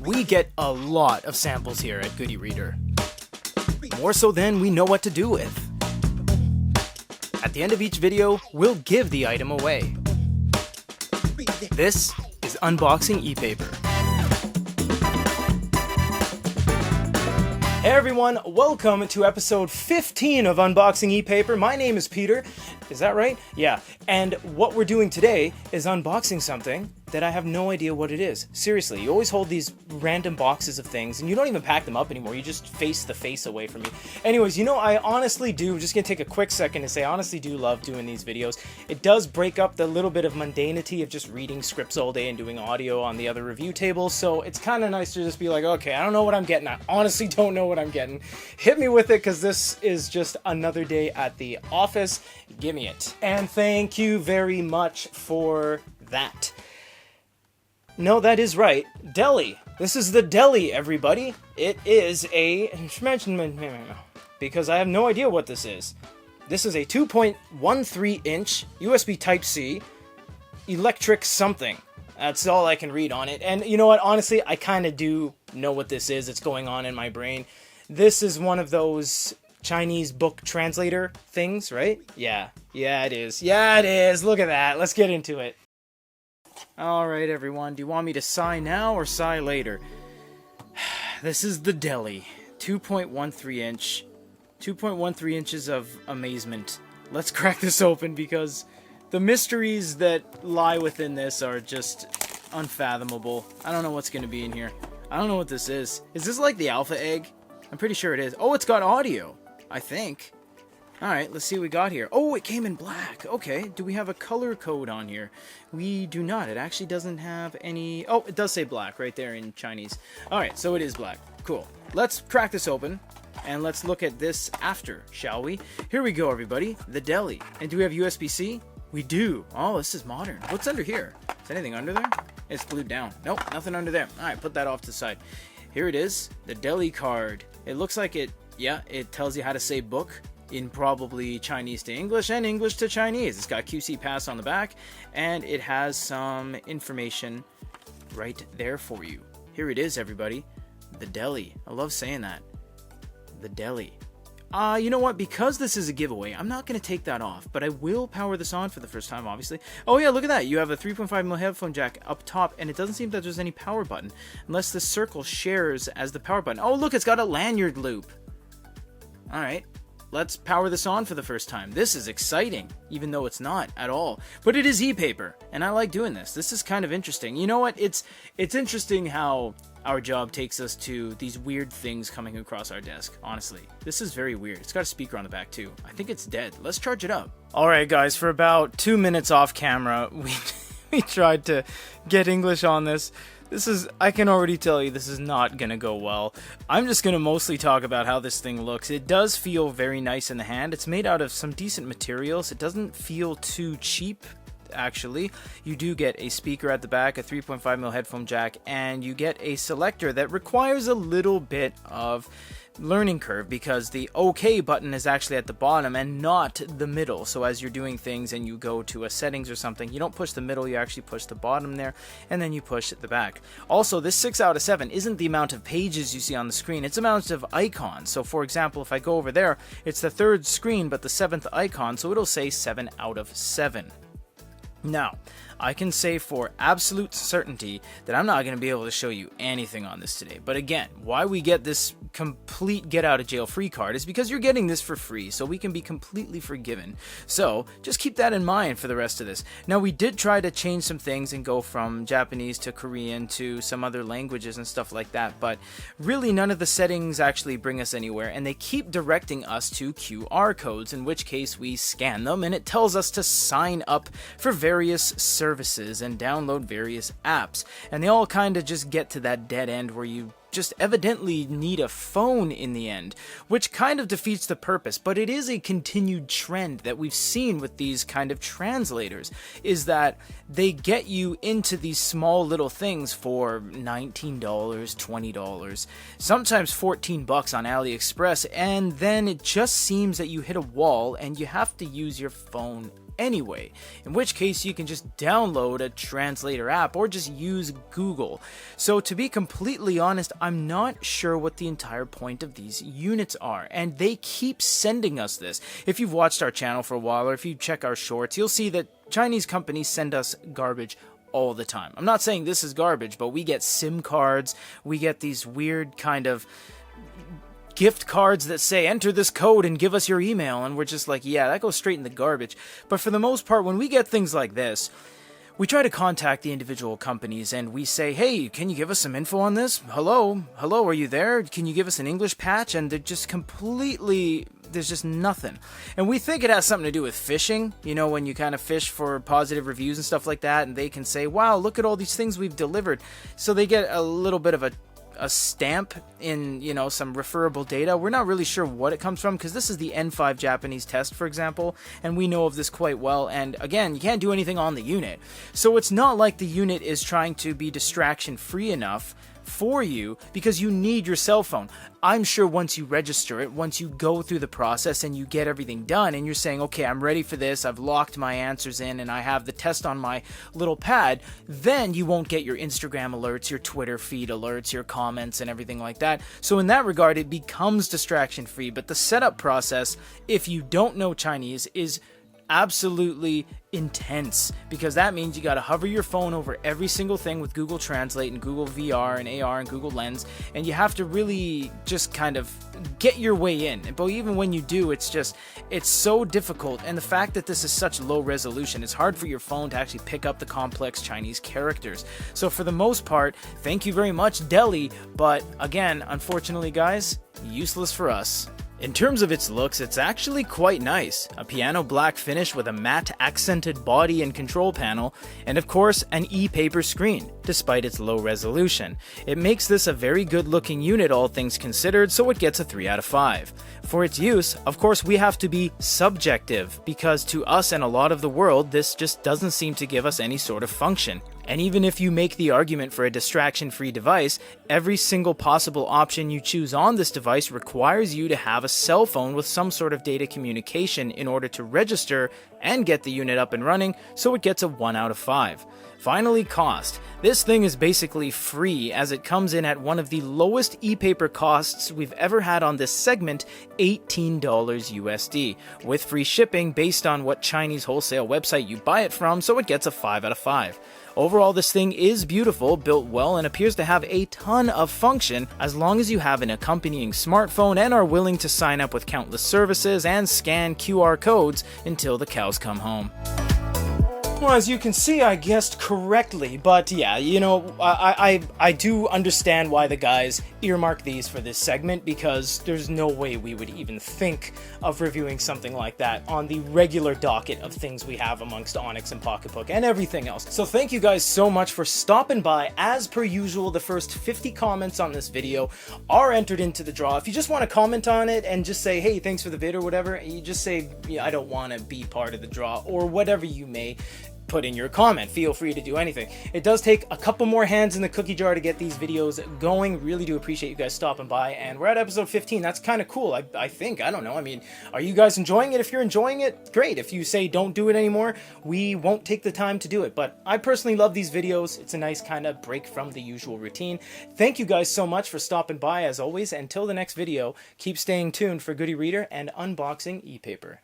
We get a lot of samples here at Good eReader. More so than we know what to do with. At the end of each video, we'll give the item away. This is Unboxing ePaper. Hey everyone, welcome to episode 15 of Unboxing ePaper. My name is Peter. Is that right? Yeah. And what we're doing today is unboxing something that I have no idea what it is. Seriously, you always hold these random boxes of things and you don't even pack them up anymore. You just face the face away from me. Anyways, you know, I honestly do, just gonna take a quick second to say I honestly do love doing these videos. It does break up the little bit of mundanity of just reading scripts all day and doing audio on the other review table. So it's kind of nice to just be like, okay, I don't know what I'm getting. I honestly don't know what I'm getting. Hit me with it because this is just another day at the office. Give me it. And thank you very much for that. No, that is right. Deli. This is the Deli, everybody. It is a... because I have no idea what this is. This is a 2.13 inch USB Type-C electric something. That's all I can read on it. And you know what? Honestly, I kind of do know what this is. It's going on in my brain. This is one of those Chinese book translator things, right? Yeah. Yeah, it is. Yeah, it is. Look at that. Let's get into it. Alright, everyone. Do you want me to sigh now or sigh later? This is the Deli. 2.13 inch. 2.13 inches of amazement. Let's crack this open because the mysteries that lie within this are just unfathomable. I don't know what's going to be in here. I don't know what this is. Is this like the alpha egg? I'm pretty sure it is. Oh, it's got audio. I think. Alright, let's see what we got here. Oh, it came in black. Okay, do we have a color code on here? We do not. It actually doesn't have any... Oh, it does say black right there in Chinese. Alright, so it is black. Cool. Let's crack this open, and let's look at this after, shall we? Here we go, everybody. The Deli. And do we have USB-C? We do. Oh, this is modern. What's under here? Is anything under there? It's glued down. Nope, nothing under there. Alright, put that off to the side. Here it is. The Deli card. It looks like it... Yeah, it tells you how to say book in probably Chinese to English and English to Chinese. It's got QC Pass on the back, and it has some information right there for you. Here it is, everybody. The Deli. I love saying that. The Deli. You know what? Because this is a giveaway, I'm not going to take that off, but I will power this on for the first time, obviously. Oh yeah, look at that. You have a 3.5mm headphone jack up top, and it doesn't seem that there's any power button, unless the circle shares as the power button. Oh, look, it's got a lanyard loop. Alright, let's power this on for the first time. This is exciting, even though it's not at all. But it is ePaper, and I like doing this. This is kind of interesting. You know what? It's interesting how our job takes us to these weird things coming across our desk, honestly. This is very weird. It's got a speaker on the back, too. I think it's dead. Let's charge it up. Alright, guys, for about 2 minutes off camera, we tried to get English on this. I can already tell you this is not gonna go well. I'm just gonna mostly talk about how this thing looks. It does feel very nice in the hand. It's made out of some decent materials. It doesn't feel too cheap, actually. You do get a speaker at the back, a 3.5mm headphone jack, and you get a selector that requires a little bit of learning curve because the OK button is actually at the bottom and not the middle. So as you're doing things and you go to a settings or something, you don't push the middle, you actually push the bottom there, and then you push at the back. Also, this 6 out of 7 isn't the amount of pages you see on the screen, it's the amount of icons. So for example, if I go over there, it's the 3rd screen but the 7th icon, so it'll say 7 out of 7. Now, I can say for absolute certainty that I'm not going to be able to show you anything on this today. But again, why we get this complete get out of jail free card is because you're getting this for free, so we can be completely forgiven. So just keep that in mind for the rest of this. Now, we did try to change some things and go from Japanese to Korean to some other languages and stuff like that, but really none of the settings actually bring us anywhere, and they keep directing us to QR codes, in which case we scan them and it tells us to sign up for various services and download various apps, and they all kind of just get to that dead end where you just evidently need a phone in the end, which kind of defeats the purpose. But it is a continued trend that we've seen with these kind of translators, is that they get you into these small little things for $19, $20, sometimes $14 on AliExpress, and then it just seems that you hit a wall and you have to use your phone anyway, in which case you can just download a translator app or just use Google. So to be completely honest, I'm not sure what the entire point of these units are, and they keep sending us this. If you've watched our channel for a while, or if you check our shorts, you'll see that Chinese companies send us garbage all the time. I'm not saying this is garbage, but we get SIM cards, we get these weird kind of gift cards that say enter this code and give us your email, and we're just like, yeah, that goes straight in the garbage. But for the most part, when we get things like this, we try to contact the individual companies and we say, hey, can you give us some info on this? Hello, are you there? Can you give us an English patch? And they're just completely, there's just nothing. And we think it has something to do with phishing, you know, when you kind of fish for positive reviews and stuff like that, and they can say, wow, look at all these things we've delivered. So they get a little bit of a stamp in, you know, some referable data. We're not really sure what it comes from, because this is the N5 Japanese test, for example, and we know of this quite well. And again, you can't do anything on the unit, so it's not like the unit is trying to be distraction free enough for you, because you need your cell phone. I'm sure once you register it, once you go through the process and you get everything done and you're saying, okay, I'm ready for this, I've locked my answers in and I have the test on my little pad, then you won't get your Instagram alerts, your Twitter feed alerts, your comments and everything like that. So in that regard, it becomes distraction free. But the setup process, if you don't know Chinese, is absolutely intense, because that means you got to hover your phone over every single thing with Google Translate and Google VR and AR and Google Lens, and you have to really just kind of get your way in. But even when you do, it's so difficult. And the fact that this is such low resolution, it's hard for your phone to actually pick up the complex Chinese characters. So for the most part, thank you very much, Deli, but again, unfortunately guys, useless for us. In terms of its looks, it's actually quite nice. A piano black finish with a matte accented body and control panel, and of course an ePaper screen, despite its low resolution. It makes this a very good looking unit, all things considered, so it gets a 3 out of 5. For its use, of course we have to be subjective, because to us and a lot of the world, this just doesn't seem to give us any sort of function. And even if you make the argument for a distraction-free device, every single possible option you choose on this device requires you to have a cell phone with some sort of data communication in order to register and get the unit up and running, so it gets a 1 out of 5. Finally, cost. This thing is basically free, as it comes in at one of the lowest ePaper costs we've ever had on this segment, $18 USD, with free shipping based on what Chinese wholesale website you buy it from, so it gets a 5 out of 5. Overall, this thing is beautiful, built well, and appears to have a ton of function, as long as you have an accompanying smartphone and are willing to sign up with countless services and scan QR codes until the cows come home. Well, as you can see, I guessed correctly, but yeah, you know, I do understand why the guys earmark these for this segment, because there's no way we would even think of reviewing something like that on the regular docket of things we have amongst Onyx and Pocketbook and everything else. So thank you guys so much for stopping by. As per usual, the first 50 comments on this video are entered into the draw. If you just want to comment on it and just say, hey, thanks for the vid or whatever, you just say, yeah, I don't want to be part of the draw, or whatever you may put in your comment. Feel free to do anything. It does take a couple more hands in the cookie jar to get these videos going. Really do appreciate you guys stopping by, and we're at episode 15. That's kind of cool. I think, I don't know, I mean, are you guys enjoying it? If you're enjoying it, great. If you say don't do it anymore, we won't take the time to do it, but I personally love these videos. It's a nice kind of break from the usual routine. Thank you guys so much for stopping by. As always, until the next video, keep staying tuned for Good eReader and unboxing ePaper.